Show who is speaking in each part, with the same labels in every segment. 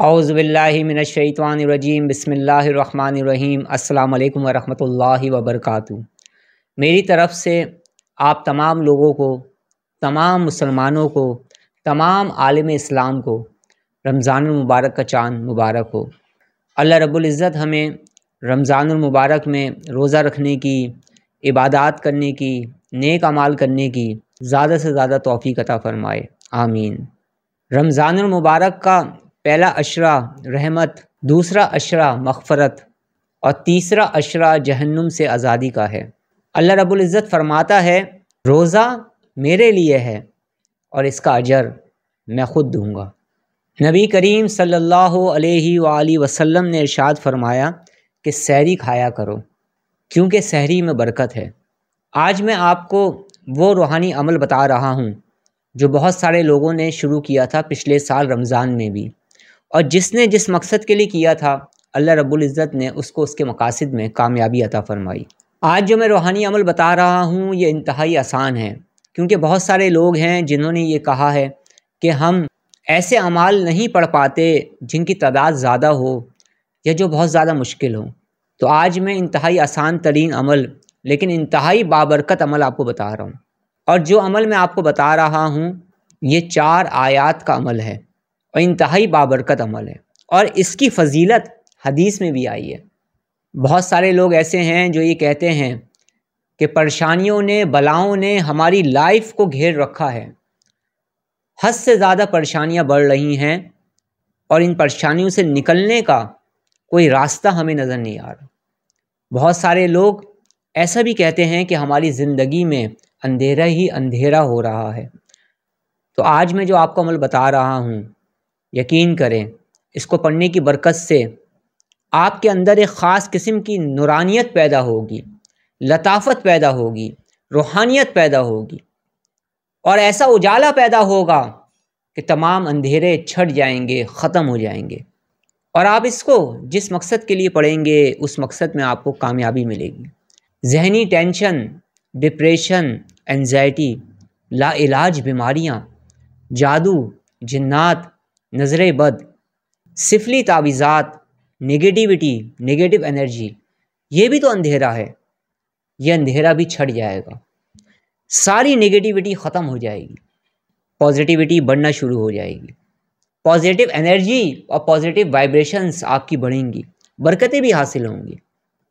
Speaker 1: औज़ुबिल्लाहि मिनश्शैतानिर्रजीम बिस्मिल्लाहिर्रहमानिर्रहीम अस्सलामु अलैकुम वरहमतुल्लाहि वबरकातुहू। मेरी तरफ़ से आप तमाम लोगों को, तमाम मुसलमानों को, तमाम आलिम इस्लाम को रमज़ानुल मुबारक का चाँद मुबारक हो। अल्लाह रब्बुल इज़्ज़त हमें रमज़ानुल मुबारक में रोज़ा रखने की, इबादत करने की, नेक अमाल करने की ज़्यादा से ज़्यादा तौफ़ीक़ अता फ़रमाए, आमीन। रमज़ानुल मुबारक का पहला अशरा रहमत, दूसरा अशरा मग़फ़रत और तीसरा अशरा जहन्नुम से आज़ादी का है। अल्लाह रब्बुल इज़्ज़त फ़रमाता है, रोज़ा मेरे लिए है और इसका अजर मैं ख़ुद दूँगा। नबी करीम सल्लल्लाहु अलैहि वसल्लम ने इरशाद फ़रमाया कि सहरी खाया करो क्योंकि सहरी में बरकत है। आज मैं आपको वो रूहानी अमल बता रहा हूँ जो बहुत सारे लोगों ने शुरू किया था पिछले साल रमज़ान में भी, और जिसने जिस मकसद के लिए किया था अल्लाह रब्बुल इज़्ज़त ने उसको उसके मकासद में कामयाबी अता फ़रमाई। आज जो मैं रूहानी अमल बता रहा हूँ ये इंतहाई आसान है, क्योंकि बहुत सारे लोग हैं जिन्होंने ये कहा है कि हम ऐसे अमाल नहीं पढ़ पाते जिनकी तादाद ज़्यादा हो या जो बहुत ज़्यादा मुश्किल हो। तो आज मैं इंतहाई आसान तरीन अमल लेकिन इंतहाई बाबरकत अमल आपको बता रहा हूँ, और जो अमल मैं आपको बता रहा हूँ ये 4 आयात का अमल है और इंतहाई बाबरकत अमल है, और इसकी फ़जीलत हदीस में भी आई है। बहुत सारे लोग ऐसे हैं जो ये कहते हैं कि परेशानियों ने, बलाओं ने हमारी लाइफ को घेर रखा है, हद से ज़्यादा परेशानियां बढ़ रही हैं और इन परेशानियों से निकलने का कोई रास्ता हमें नज़र नहीं आ रहा। बहुत सारे लोग ऐसा भी कहते हैं कि हमारी ज़िंदगी में अंधेरा ही अंधेरा हो रहा है। तो आज मैं जो आपको अमल बता रहा हूँ, यकीन करें इसको पढ़ने की बरकत से आपके अंदर एक ख़ास किस्म की नूरानियत पैदा होगी, लताफ़त पैदा होगी, रूहानियत पैदा होगी और ऐसा उजाला पैदा होगा कि तमाम अंधेरे छट जाएंगे, ख़त्म हो जाएंगे, और आप इसको जिस मकसद के लिए पढ़ेंगे उस मकसद में आपको कामयाबी मिलेगी। ज़हनी टेंशन, डिप्रेशन, एंजाइटी, लाइलाज बीमारियाँ, जादू, जिन्नात, नज़रे बद, सिफली तावीज़ात, नेगेटिविटी, नेगेटिव एनर्जी, ये भी तो अंधेरा है। ये अंधेरा भी छट जाएगा, सारी नेगेटिविटी ख़त्म हो जाएगी, पॉजिटिविटी बढ़ना शुरू हो जाएगी, पॉजिटिव एनर्जी और पॉजिटिव वाइब्रेशंस आपकी बढ़ेंगी, बरकतें भी हासिल होंगी।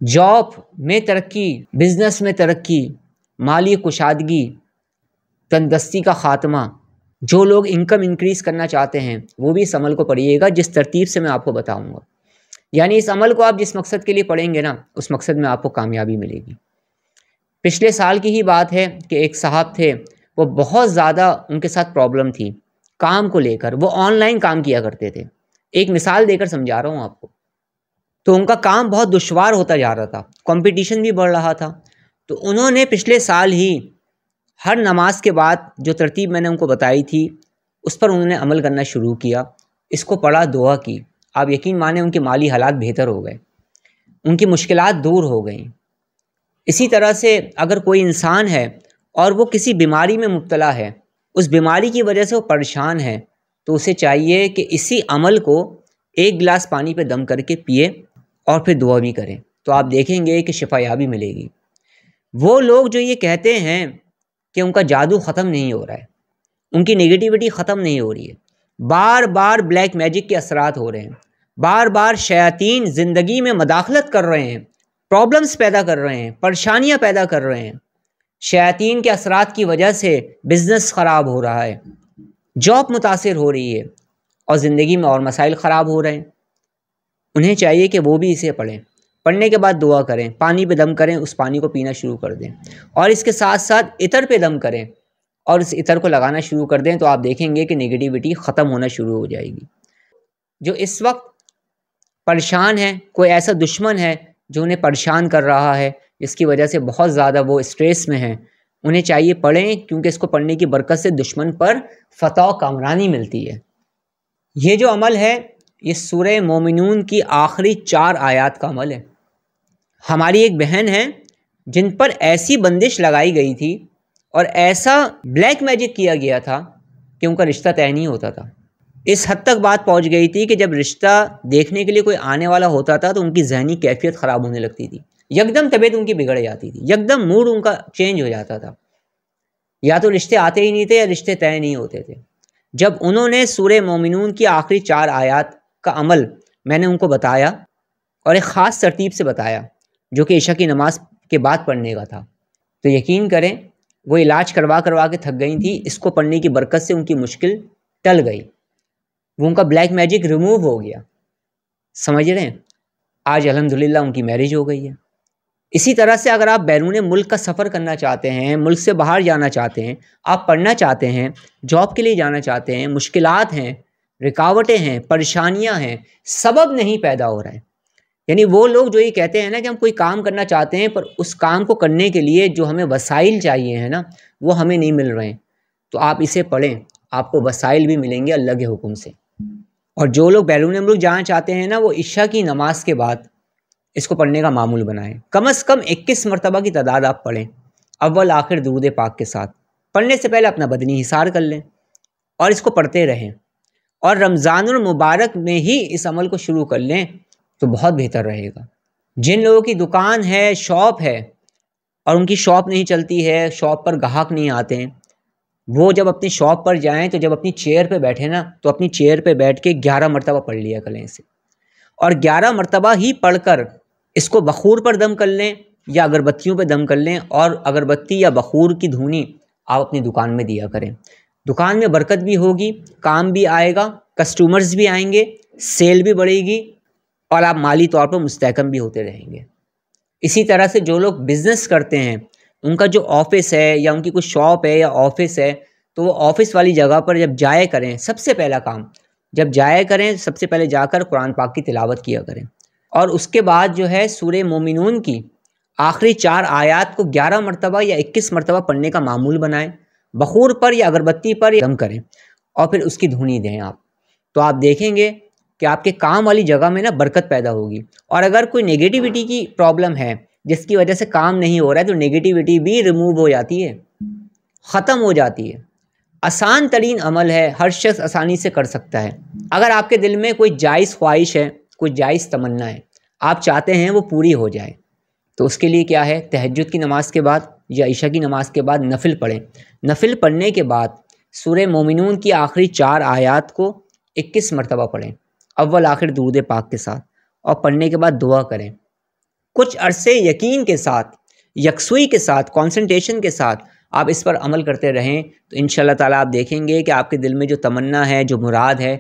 Speaker 1: जॉब में तरक्की, बिज़नेस में तरक्की, माली कुशादगी, तंदुरुस्ती का ख़ात्मा। जो लोग इनकम इंक्रीज़ करना चाहते हैं वो भी इस अमल को पढ़िएगा जिस तरतीब से मैं आपको बताऊंगा। यानी इस अमल को आप जिस मकसद के लिए पढ़ेंगे ना उस मकसद में आपको कामयाबी मिलेगी। पिछले साल की ही बात है कि एक साहब थे, वो बहुत ज़्यादा उनके साथ प्रॉब्लम थी काम को लेकर। वो ऑनलाइन काम किया करते थे, एक मिसाल देकर समझा रहा हूँ आपको। तो उनका काम बहुत दुश्वार होता जा रहा था, कंपटीशन भी बढ़ रहा था। तो उन्होंने पिछले साल ही हर नमाज के बाद जो तरतीब मैंने उनको बताई थी उस पर उन्होंने अमल करना शुरू किया, इसको पढ़ा, दुआ की। आप यकीन माने उनके माली हालात बेहतर हो गए, उनकी मुश्किलात दूर हो गई। इसी तरह से अगर कोई इंसान है और वो किसी बीमारी में मुब्तला है, उस बीमारी की वजह से वो परेशान है, तो उसे चाहिए कि इसी अमल को 1 गिलास पानी पे दम करके पिए और फिर दुआ भी करें, तो आप देखेंगे कि शिफायाबी मिलेगी। वो लोग जो ये कहते हैं कि उनका जादू ख़त्म नहीं हो रहा है, उनकी नेगेटिविटी ख़त्म नहीं हो रही है, बार बार ब्लैक मैजिक के असरात हो रहे हैं, बार बार शयातीन ज़िंदगी में मदाखलत कर रहे हैं, प्रॉब्लम्स पैदा कर रहे हैं, परेशानियां पैदा कर रहे हैं। शयातीन के असरात की वजह से बिज़नेस ख़राब हो रहा है, जॉब मुतासिर हो रही है और ज़िंदगी में और मसाइल ख़राब हो रहे हैं। उन्हें चाहिए कि वो भी इसे पढ़ें, पढ़ने के बाद दुआ करें, पानी पे दम करें, उस पानी को पीना शुरू कर दें और इसके साथ साथ इतर पे दम करें और इस इतर को लगाना शुरू कर दें, तो आप देखेंगे कि नेगेटिविटी ख़त्म होना शुरू हो जाएगी। जो इस वक्त परेशान है, कोई ऐसा दुश्मन है जो उन्हें परेशान कर रहा है, जिसकी वजह से बहुत ज़्यादा वो स्ट्रेस में हैं, उन्हें चाहिए पढ़ें, क्योंकि इसको पढ़ने की बरकत से दुश्मन पर फ़तह कामरानी मिलती है। ये जो अमल है ये सूरह मोमिनून की आखिरी 4 आयात का अमल है। हमारी एक बहन है जिन पर ऐसी बंदिश लगाई गई थी और ऐसा ब्लैक मैजिक किया गया था कि उनका रिश्ता तय नहीं होता था। इस हद तक बात पहुंच गई थी कि जब रिश्ता देखने के लिए कोई आने वाला होता था तो उनकी जहनी कैफियत ख़राब होने लगती थी, यकदम तबीयत उनकी बिगड़ जाती थी, यकदम मूड उनका चेंज हो जाता था। या तो रिश्ते आते ही नहीं थे या रिश्ते तय नहीं होते थे। जब उन्होंने सूरह मोमिनून की आखिरी 4 आयत का अमल मैंने उनको बताया और एक ख़ास तरतीब से बताया जो कि इशा की नमाज के बाद पढ़ने का था, तो यकीन करें वो इलाज करवा करवा के थक गई थी। इसको पढ़ने की बरकत से उनकी मुश्किल टल गई, वो उनका ब्लैक मैजिक रिमूव हो गया। समझ रहे हैं? आज अल्हम्दुलिल्लाह उनकी मैरिज हो गई है। इसी तरह से अगर आप बैरून मुल्क का सफ़र करना चाहते हैं, मुल्क से बाहर जाना चाहते हैं, आप पढ़ना चाहते हैं, जॉब के लिए जाना चाहते हैं, मुश्किलात हैं, रुकावटें हैं, परेशानियां हैं, सबब नहीं पैदा हो रहा है। यानी वो लोग जो ये कहते हैं ना कि हम कोई काम करना चाहते हैं पर उस काम को करने के लिए जो हमें वसाइल चाहिए है ना, वो हमें नहीं मिल रहे हैं, तो आप इसे पढ़ें, आपको वसाइल भी मिलेंगे अल्लाह के हुक्म से। और जो लोग बैरून मुल्क जाना चाहते हैं ना, वो इशा की नमाज के बाद इसको पढ़ने का मामूल बनाएं। कम से कम 21 मरतबा की तादाद आप पढ़ें, अव्वल आखिर दुरूद पाक के साथ। पढ़ने से पहले अपना बदनी हिसार कर लें और इसको पढ़ते रहें, और रमज़ानुल मुबारक में ही इस अमल को शुरू कर लें तो बहुत बेहतर रहेगा। जिन लोगों की दुकान है, शॉप है, और उनकी शॉप नहीं चलती है, शॉप पर ग्राहक नहीं आते हैं, वो जब अपनी शॉप पर जाएं तो जब अपनी चेयर पे बैठे ना, तो अपनी चेयर पे बैठ के 11 मरतबा पढ़ लिया करें इसे, और 11 मरतबा ही पढ़कर इसको बखूर पर दम कर लें या अगरबत्तियों पर दम कर लें, और अगरबत्ती या बखूर की धुनी आप अपनी दुकान में दिया करें। दुकान में बरकत भी होगी, काम भी आएगा, कस्टमर्स भी आएंगे, सेल भी बढ़ेगी, और आप माली तौर पर मुस्तहकम भी होते रहेंगे। इसी तरह से जो लोग बिज़नेस करते हैं, उनका जो ऑफिस है या उनकी कुछ शॉप है या ऑफिस है, तो वो ऑफिस वाली जगह पर जब जाया करें, सबसे पहला काम जब जाया करें, सबसे पहले जाकर कुरान पाक की तिलावत किया करें, और उसके बाद जो है सूरह मोमिनून की आखिरी 4 आयत को 11 मरतबा या 21 मरतबा पढ़ने का मामूल बनाएं, बखूर पर या अगरबत्ती पर दम करें, और फिर उसकी धुनी दें आप। तो आप देखेंगे कि आपके काम वाली जगह में ना बरकत पैदा होगी। और अगर कोई नेगेटिविटी की प्रॉब्लम है जिसकी वजह से काम नहीं हो रहा है, तो नेगेटिविटी भी रिमूव हो जाती है, ख़त्म हो जाती है। आसान तरीन अमल है, हर शख्स आसानी से कर सकता है। अगर आपके दिल में कोई जायज़ ख्वाहिश है, कोई जायज़ तमन्ना है, आप चाहते हैं वो पूरी हो जाए, तो उसके लिए क्या है, तहज्जुद की नमाज के बाद या इशा की नमाज के बाद नफिल पढ़ें। नफिल पढ़ने के बाद सूरह मोमिनून की आखिरी 4 आयत को 21 मरतबा पढ़ें, अव्वल आखिर दुरूद पाक के साथ, और पढ़ने के बाद दुआ करें। कुछ अरसे यकीन के साथ, यकसुई के साथ, कंसंट्रेशन के साथ आप इस पर अमल करते रहें, तो इंशाअल्लाह ताला आप देखेंगे कि आपके दिल में जो तमन्ना है, जो मुराद है,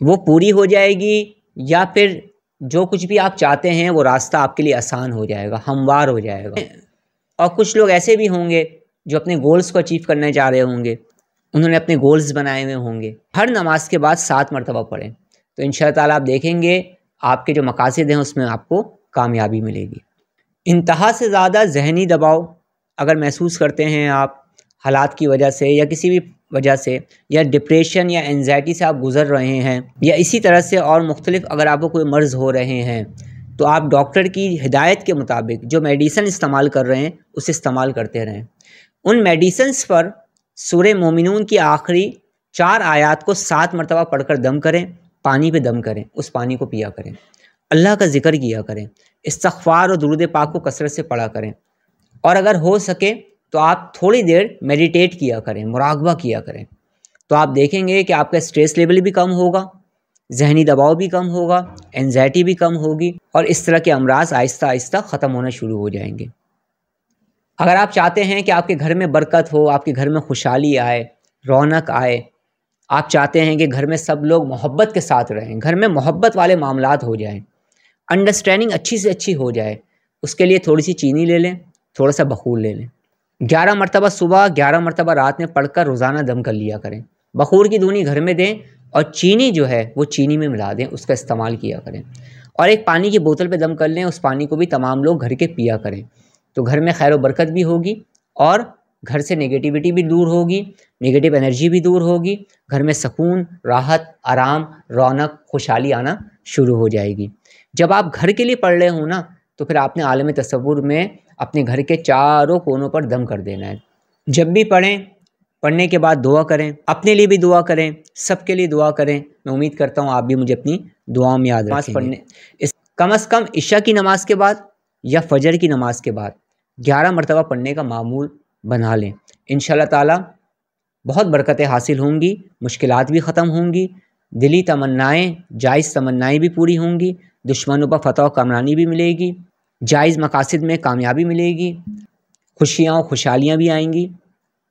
Speaker 1: वो पूरी हो जाएगी, या फिर जो कुछ भी आप चाहते हैं वो रास्ता आपके लिए आसान हो जाएगा, हमवार हो जाएगा। और कुछ लोग ऐसे भी होंगे जो अपने गोल्स को अचीव करना चाह रहे होंगे, उन्होंने अपने गोल्स बनाए हुए होंगे। हर नमाज के बाद 7 मरतबा पढ़ें, तो इंशाअल्लाह ताला आप देखेंगे आपके जो मकासद हैं उसमें आपको कामयाबी मिलेगी। इंतहा से ज़्यादा ज़हनी दबाव अगर महसूस करते हैं आप, हालात की वजह से या किसी भी वजह से, या डिप्रेशन या एंजाइटी से आप गुज़र रहे हैं, या इसी तरह से और मुख्तलिफ अगर आपको कोई मर्ज़ हो रहे हैं, तो आप डॉक्टर की हिदायत के मुताबिक जो मेडिसिन इस्तेमाल कर रहे हैं उसे इस्तेमाल करते रहें। उन मेडिसिन्स पर सूरह मोमिनून की आखिरी 4 आयत को 7 मरतबा पढ़कर दम करें, पानी पे दम करें, उस पानी को पिया करें, अल्लाह का ज़िक्र किया करें, इस्तग़फ़ार और दुरूद पाक को कसरत से पढ़ा करें, और अगर हो सके तो आप थोड़ी देर मेडिटेट किया करें, मुराक़बा किया करें। तो आप देखेंगे कि आपका स्ट्रेस लेवल भी कम होगा, जहनी दबाव भी कम होगा, एंजाइटी भी कम होगी, और इस तरह के अमराज आहिस्ता आहिस्ता ख़त्म होना शुरू हो जाएंगे। अगर आप चाहते हैं कि आपके घर में बरकत हो, आपके घर में खुशहाली आए, रौनक आए, आप चाहते हैं कि घर में सब लोग मोहब्बत के साथ रहें, घर में मोहब्बत वाले मामलात हो जाएं, अंडरस्टैंडिंग अच्छी से अच्छी हो जाए, उसके लिए थोड़ी सी चीनी ले लें, थोड़ा सा बखूर ले लें। 11 मरतबा सुबह, 11 मरतबा रात में पढ़कर रोज़ाना दम कर लिया करें। बखूर की धुनी घर में दें, और चीनी जो है वो चीनी में मिला दें, उसका इस्तेमाल किया करें। और एक पानी की बोतल पे दम कर लें, उस पानी को भी तमाम लोग घर के पिया करें, तो घर में खैर व बरकत भी होगी, और घर से नेगेटिविटी भी दूर होगी, नेगेटिव एनर्जी भी दूर होगी, घर में सुकून, राहत, आराम, रौनक, खुशहाली आना शुरू हो जाएगी। जब आप घर के लिए पढ़ रहे हो ना, तो फिर आपने आलम तसव्वुर में अपने घर के चारों कोनों पर दम कर देना है। जब भी पढ़ें पढ़ने के बाद दुआ करें, अपने लिए भी दुआ करें, सबके लिए दुआ करें। मैं उम्मीद करता हूँ आप भी मुझे अपनी दुआओं में याद रखेंगे। पढ़ने कम से कम इशा की नमाज़ के बाद या फजर की नमाज़ के बाद 11 मरतबा पढ़ने का मामूल बना लें। इंशाअल्लाह ताला बहुत बरकतें हासिल होंगी, मुश्किलात भी ख़त्म होंगी, दिली तमन्नाएँ, जायज़ तमन्नाएँ भी पूरी होंगी, दुश्मनों पर फतह व कामरानी भी मिलेगी, जायज़ मकासद में कामयाबी मिलेगी, खुशियाँ और खुशहालियाँ भी आएंगी,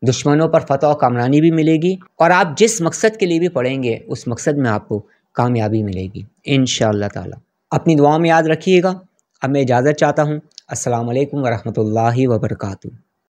Speaker 1: दुश्मनों पर फतह और कामरानी भी मिलेगी, और आप जिस मकसद के लिए भी पढ़ेंगे उस मकसद में आपको कामयाबी मिलेगी इंशाअल्लाह ताला। अपनी दुआओं में याद रखिएगा। अब मैं इजाज़त चाहता हूँ। अस्सलामु अलैकुम वरहमतुल्लाहि वबरकातुहू।